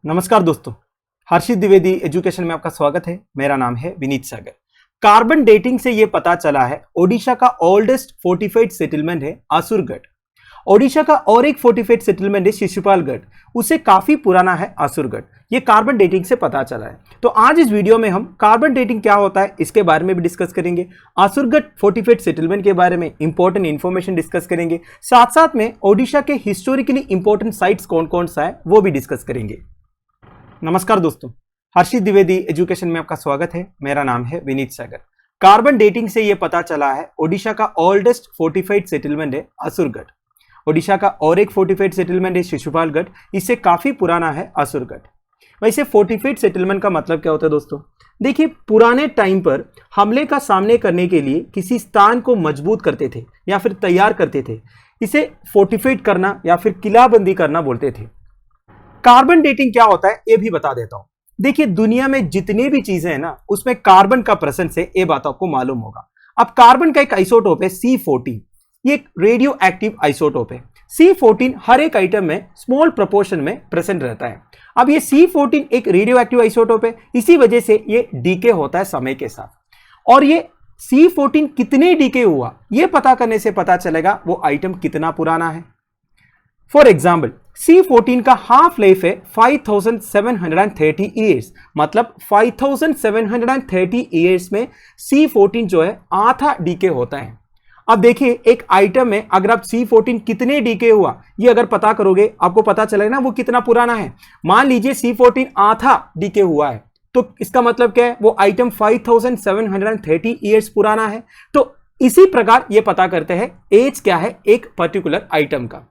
नमस्कार दोस्तों, हर्षित द्विवेदी एजुकेशन में आपका स्वागत है। मेरा नाम है विनीत सागर। कार्बन डेटिंग से यह पता चला है ओडिशा का ओल्डेस्ट फोर्टिफाइड सेटलमेंट है असुरगढ़। ओडिशा का और एक फोर्टिफाइड सेटलमेंट है शिशुपालगढ़, उससे काफी पुराना है असुरगढ़। ये कार्बन डेटिंग से पता चला है। तो आज इस वीडियो में हम कार्बन डेटिंग क्या होता है इसके बारे में भी डिस्कस करेंगे, असुरगढ़ फोर्टिफाइड सेटलमेंट के बारे में इंपॉर्टेंट इंफॉर्मेशन डिस्कस करेंगे, साथ साथ में ओडिशा के हिस्टोरिकली इंपॉर्टेंट साइट्स कौन कौन सा है वो भी डिस्कस करेंगे। नमस्कार दोस्तों, हर्षित द्विवेदी एजुकेशन में आपका स्वागत है। मेरा नाम है विनीत सागर। कार्बन डेटिंग से यह पता चला है ओडिशा का ओल्डेस्ट फोर्टिफाइड सेटलमेंट है असुरगढ़। ओडिशा का और एक फोर्टिफाइड सेटलमेंट है शिशुपालगढ़, इससे काफी पुराना है असुरगढ़। वैसे फोर्टिफाइड सेटलमेंट का मतलब क्या होता है दोस्तों? देखिए, पुराने टाइम पर हमले का सामना करने के लिए किसी स्थान को मजबूत करते थे या फिर तैयार करते थे, इसे फोर्टिफाइड करना या फिर किलाबंदी करना बोलते थे। कार्बन डेटिंग क्या होता है ये भी बता देता हूं। देखिए, दुनिया में जितनी भी चीजें हैं ना, उसमें कार्बन का प्रेजेंस है, ये बात आपको मालूम होगा। अब कार्बन का एक आइसोटोप है C14, ये एक रेडियो एक्टिव आइसोटोप है। C14 हर एक आइटम में स्मॉल प्रोपोर्शन में प्रेजेंट रहता है। अब ये C14 एक रेडियो एक्टिव आइसोटोप है, इसी वजह से ये डीके होता है समय के साथ। और ये C14 कितने डीके हुआ ये पता करने से पता चलेगा वो आइटम कितना पुराना है। फॉर एग्जाम्पल, C14 का हाफ लाइफ है 5730 ईयर्स, मतलब 5730 ईयर्स में C14 जो है आधा डीके होता है। अब देखिए, एक आइटम में अगर आप C14 कितने डीके हुआ ये अगर पता करोगे आपको पता चलेगा ना वो कितना पुराना है। मान लीजिए C14 आधा डीके हुआ है, तो इसका मतलब क्या है? वो आइटम 5730 ईयर्स पुराना है। तो इसी प्रकार ये पता करते हैं एज क्या है एक पर्टिकुलर आइटम का।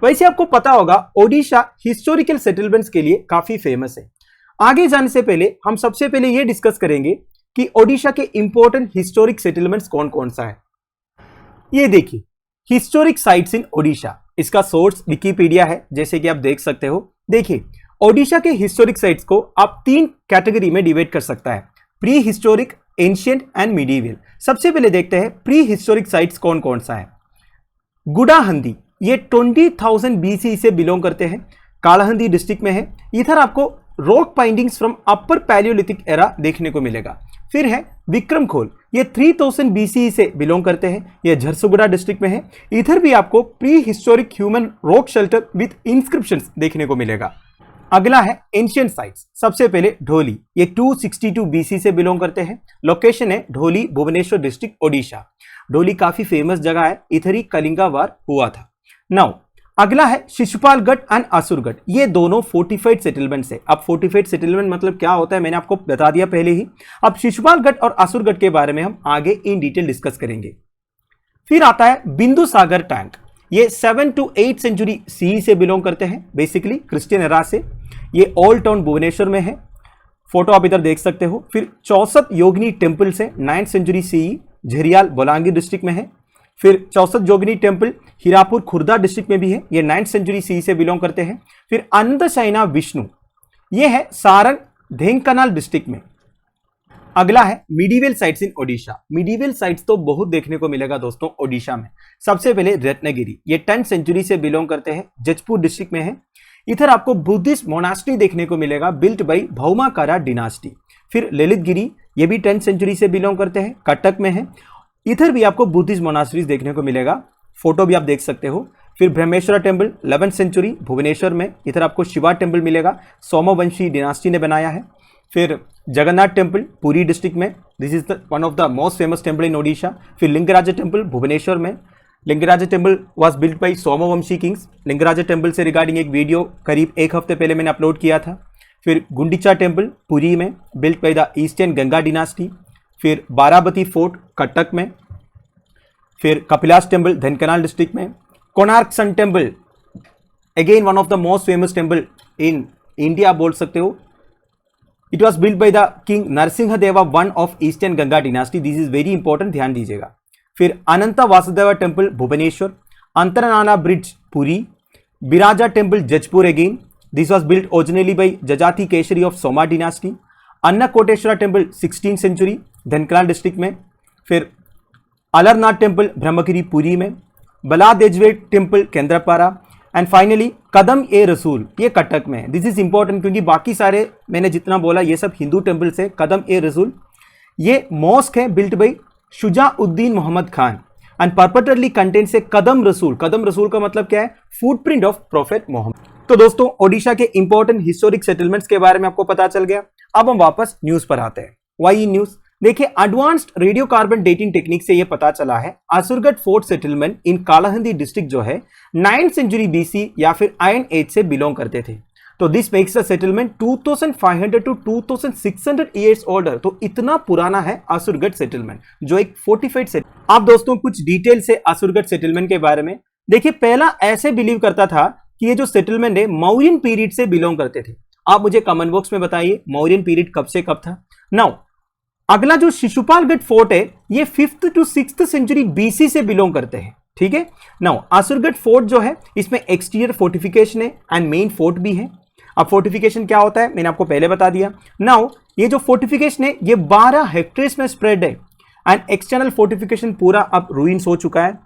वैसे आपको पता होगा ओडिशा हिस्टोरिकल सेटलमेंट्स के लिए काफी फेमस है। आगे जाने से पहले हम सबसे पहले यह डिस्कस करेंगे कि ओडिशा के इंपॉर्टेंट हिस्टोरिक सेटलमेंट्स कौन कौन सा है। ये देखिए, हिस्टोरिक साइट्स इन ओडिशा, इसका सोर्स विकिपीडिया है, जैसे कि आप देख सकते हो। देखिए, ओडिशा के हिस्टोरिक साइट्स को आप 3 कैटेगरी में डिवाइड कर सकता है, pre historic, ancient and medieval. सबसे पहले देखते हैं प्री हिस्टोरिक साइट्स कौन कौन सा है। गुडाहंदी, ये 20,000 BC से बिलोंग करते हैं, कालाहंदी डिस्ट्रिक्ट में है। इधर आपको rock findings from upper Palaeolithic era देखने को मिलेगा। फिर है विक्रम खोल, ये 3000 BC से बिलोंग करते हैं, ये झरसुगुड़ा डिस्ट्रिक्ट में है। इधर भी आपको pre historic human rock shelter with inscriptions देखने को मिलेगा। अगला है एंशिएंट साइट्स। सबसे पहले ढोली, ये 262 BC से बिलोंग करते हैं। लोकेशन है ढोली, भुवनेश्वर डिस्ट्रिक्ट, ओडिशा। ढोली काफी फेमस जगह है, इधर ही कलिंगा वार हुआ था। नाउ अगला है शिशुपालगढ़ एंड असुरगढ़, ये दोनों फोर्टिफाइड सेटलमेंट्स है। अब फोर्टिफाइड सेटलमेंट मतलब क्या होता है मैंने आपको बता दिया पहले ही। अब शिशुपालगढ़ और असुरगढ़ के बारे में हम आगे इन डिटेल डिस्कस करेंगे। फिर आता है बिंदु सागर टैंक, ये 7 to 8 सेंचुरी CE से बिलोंग करते हैं, बेसिकली क्रिश्चियन एरा से। ये ओल्ड टाउन भुवनेश्वर में है, फोटो आप इधर देख सकते हो। फिर 64 योगिनी टेम्पल से 9th century CE Jharial Bolangir district में है। फिर 64 योगिनी टेम्पल हीरापुर खुर्दा डिस्ट्रिक्ट में भी है, ये 9th सेंचुरी CE से बिलोंग करते हैं। फिर अनंत शयना विष्णु, ये है सारंग ढेंकनाल डिस्ट्रिक्ट में। अगला है medieval sites in Odisha. Medieval sites तो बहुत देखने को मिलेगा दोस्तों ओडिशा में। सबसे पहले रत्नगिरी, ये 10th सेंचुरी से बिलोंग करते हैं, जजपुर डिस्ट्रिक्ट में है। इधर आपको बुद्धिस्ट मोनास्ट्री देखने को मिलेगा, बिल्ट बाई भौमाकारा डिनास्टी। फिर ललितगिरी, ये भी 10th सेंचुरी से बिलोंग करते हैं, कटक में है। इधर भी आपको बुद्धिस्ट मोनास्ट्रीज देखने को मिलेगा, फोटो भी आप देख सकते हो। फिर ब्रह्मेश्वरा टेम्पल 11th सेंचुरी भुवनेश्वर में, इधर आपको शिवा टेम्पल मिलेगा, सोमवंशी डिनास्टी ने बनाया है। फिर जगन्नाथ टेम्पल पुरी डिस्ट्रिक्ट में, this is one of the most famous temple इन ओडिशा। फिर लिंगराज टेम्पल भुवनेश्वर में, Lingaraj temple was built by Somvanshi Kings. Lingaraj temple से रिगार्डिंग एक वीडियो करीब 1 हफ्ते पहले मैंने अपलोड किया था। फिर गुंडीचा टेम्पल पुरी में, built by the eastern Ganga dynasty. फिर बाराबती फोर्ट कटक में। फिर कपिलास टेम्पल ढेंकनाल डिस्ट्रिक्ट में। Konark sun temple, again one of the most famous temple in India बोल सकते हो। It was built by the king Narasimha Deva, one of eastern Ganga dynasty. This is very important, ध्यान दीजिएगा। फिर अनंत वासुदेवा टेम्पल भुवनेश्वर। अंतरनाना bridge Puri. Biraja temple Jajpur again, this was built originally by Jajati Keshari of Soma dynasty. Annakoteswara temple 16th century Dhenkanal district में। फिर Alarnath temple Brahmagiri Puri में। बलादेजवे टेम्पल केंद्रपारा एंड फाइनली कदम ए रसूल, ये कटक में है। दिस इज इंपॉर्टेंट क्योंकि बाकी सारे मैंने जितना बोला ये सब हिंदू टेम्पल से। कदम ए रसूल ये मॉस्क है built by Shujauddin Mohammad Khan and perpetually contains a Qadam Rasool. Qadam Rasool का मतलब क्या है? Footprint of prophet Mohammad. तो दोस्तों ओडिशा के इंपॉर्टेंट हिस्टोरिक सेटलमेंट्स के बारे में आपको पता चल गया। अब हम वापस न्यूज पर आते हैं। वाई न्यूज देखिए, advanced radio carbon dating technique से यह पता चला है Asurgarh fort settlement in Kalahandi district जो है 9th सेंचुरी बीसी या फिर आयरन एज से बिलोंग करते थे। तो this makes the settlement 2500 to 2600 years older. तो इतना पुराना है असुरगढ़ सेटलमेंट जो एक फोर्टिफाइड सेटलमेंट। अब दोस्तों कुछ डिटेल से असुरगढ़ सेटलमेंट के बारे में देखिए। पहला ऐसे बिलीव करता था कि ये जो सेटलमेंट है मौर्यन पीरियड से बिलोंग करते थे। आप मुझे कमेंट बॉक्स में बताइए मौर्यन पीरियड कब से कब था। नाउ अगला जो शिशुपालगढ़ फोर्ट है ये 5th to 6th century BC से बिलोंग करते हैं। ठीक है। नाउ असुरगढ़ फोर्ट जो है इसमें एक्सटीरियर फोर्टिफिकेशन है एंड मेन फोर्ट भी है। अब फोर्टिफिकेशन क्या होता है मैंने आपको पहले बता दिया। नाउ ये जो फोर्टिफिकेशन है ये 12 हेक्टेयर्स में स्प्रेड है एंड एक्सटर्नल फोर्टिफिकेशन पूरा अब रूइंस हो चुका है।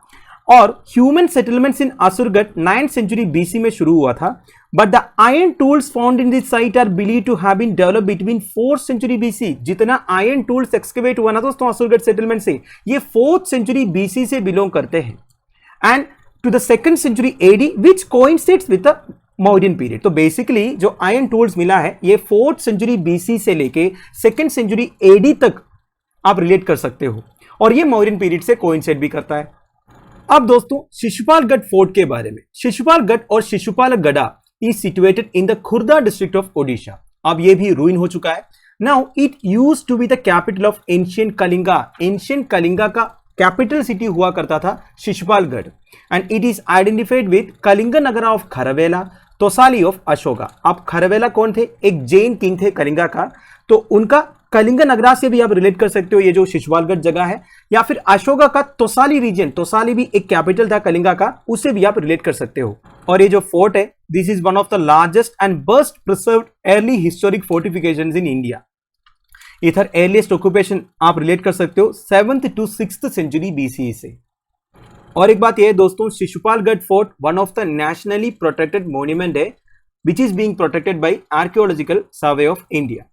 और human settlements in Asurgarh 9th century BC में शुरू हुआ था, but the iron tools found in this site are believe to have been developed between 4th century BC. जितना आयरन टूल्स एक्सकेवेट हुआ ना दोस्तों असुरगढ़ सेटलमेंट से, ये 4th सेंचुरी बीसी से बिलोंग करते हैं and to the 2nd century AD which coincides with the Mauryan period. तो बेसिकली जो आयरन टूल्स मिला है ये 4th सेंचुरी बीसी से लेके 2nd सेंचुरी एडी तक आप रिलेट कर सकते हो और ये मौर्यन पीरियड से कोइंसाइड भी करता है। अब दोस्तों शिशुपालगढ़ फोर्ट के बारे में। शिशुपालगढ़ और Shishupalgarh is situated in the Khurda district of Odisha. अब ये भी रूइन हो चुका है। Now it used to be the capital of ancient Kalinga. Ancient Kalinga का कैपिटल सिटी हुआ करता था Shishupalgarh and it is identified with Kalinga Nagara of Kharavela Tosali of Ashoka. अब खरवेला कौन थे? एक जैन किंग थे कलिंगा का, तो उनका कलिंग नगरा से भी आप रिलेट कर सकते हो ये जो शिशुपालगढ़ जगह है, या फिर अशोका का तोसाली रीजन, तोसाली भी एक कैपिटल था कलिंगा का, उससे भी आप रिलेट कर सकते हो। और ये जो फोर्ट है this is one of the largest and best preserved early historic fortifications in India. इधर अर्लीस्ट ऑक्यूपेशन आप रिलेट कर सकते हो 7th to 6th century BC से। और एक बात यह है दोस्तों, Shishupalgarh fort one of the nationally protected monument है which is being protected by archaeological survey of India.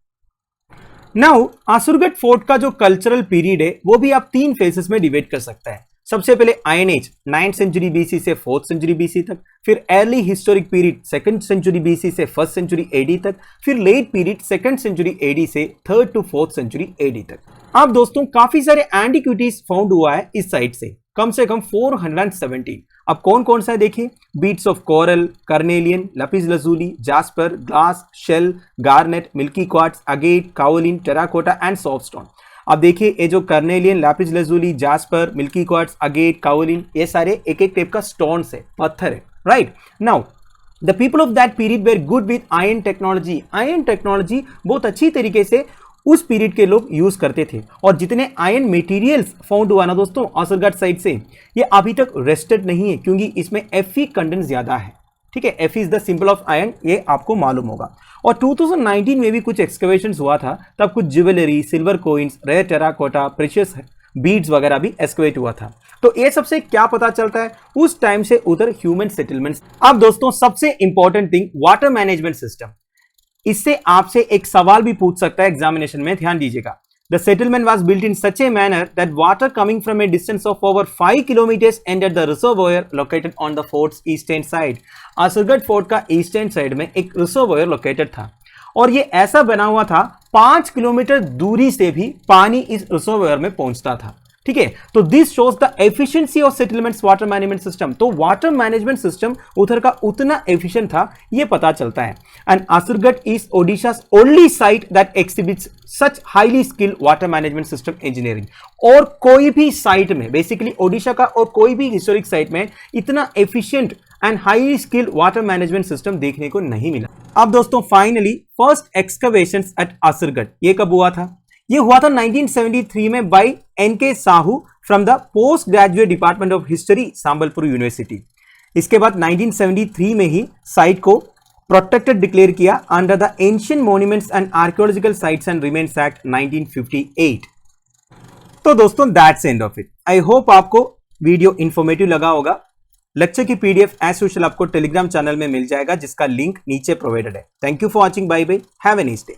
Now Asurgarh fort का जो कल्चरल पीरियड है वो भी आप 3 फेजेस में डिवाइड कर सकते हैं। सबसे पहले iron age 9th century BC से 4th सेंचुरी बीसी तक, फिर early historic period 2nd century BC से 1st सेंचुरी एडी तक, फिर late period 2nd century AD से 3rd to 4th century AD तक। अब दोस्तों काफी सारे एंटिक्विटीज फाउंड हुआ है इस साइट से कम 417। अब कौन कौन सा है देखिए, beads of coral, carnelian, lapis lazuli, jasper, glass, shell, garnet, milky quartz, agate, kaolin, terracotta and soapstone. अब देखिए ये जो carnelian, lapis lazuli, jasper, milky quartz, agate, kaolin, ये सारे एक एक टाइप का स्टोन्स है, पत्थर है, right. Now the people of that period were good with iron technology. Iron technology बहुत अच्छी तरीके से उस पीरियड के लोग यूज करते थे। और जितने आयरन मटेरियल्स फाउंड हुआ ना दोस्तों असुरगढ़ साइड से, ये अभी तक रेस्टेड नहीं है क्योंकि इसमें Fe कंटेंट ज्यादा है। ठीक है, Fe is the symbol of iron, ये आपको मालूम होगा। और 2019 में भी कुछ एक्सकवेशंस हुआ था, तब कुछ jewellery, silver coins, rare terracotta, precious beads वगैरह भी एक्सकवेट हुआ था। तो ये सबसे क्या पता चलता है, उस टाइम से उधर ह्यूमन सेटलमेंट्स। अब दोस्तों सबसे important thing water management system. इससे आपसे एक सवाल भी पूछ सकता है एग्जामिनेशन में, ध्यान दीजिएगा। The settlement was built in such a manner that water coming from a distance of over 5 kilometers entered the reservoir located on the fort's eastern side. Asurgarh fort का ईस्टर्न साइड में एक रिजर्वोयर लोकेटेड था और ये ऐसा बना हुआ था 5 किलोमीटर दूरी से भी पानी इस रिजर्वोयर में पहुंचता था। ठीक है, तो this shows the efficiency of settlements water management system. तो वाटर मैनेजमेंट सिस्टम उधर का उतना एफिशिएंट था, ये पता चलता है। And Asurgarh is Odisha's only site that exhibits such highly skilled water management system engineering. और कोई भी साइट में, बेसिकली ओडिशा का और कोई भी हिस्टोरिक साइट में इतना efficient and highly skilled water management system देखने को नहीं मिला। अब दोस्तों finally first excavations at Asurgarh, ये कब हुआ था? ये हुआ था 1973 में by N K Sahu from the post graduate department of history Sambalpur university. इसके बाद 1973 में ही साइट को प्रोटेक्टेड डिक्लेयर किया under the ancient monuments and archaeological sites and remains act 1958। तो दोस्तों that's end of it. I hope आपको वीडियो इंफॉर्मेटिव लगा होगा। लेक्चर की पीडीएफ एज यूजुअल आपको टेलीग्राम चैनल में मिल जाएगा, जिसका लिंक नीचे प्रोवाइडेड है। Thank you for watching, bye bye, have a nice day.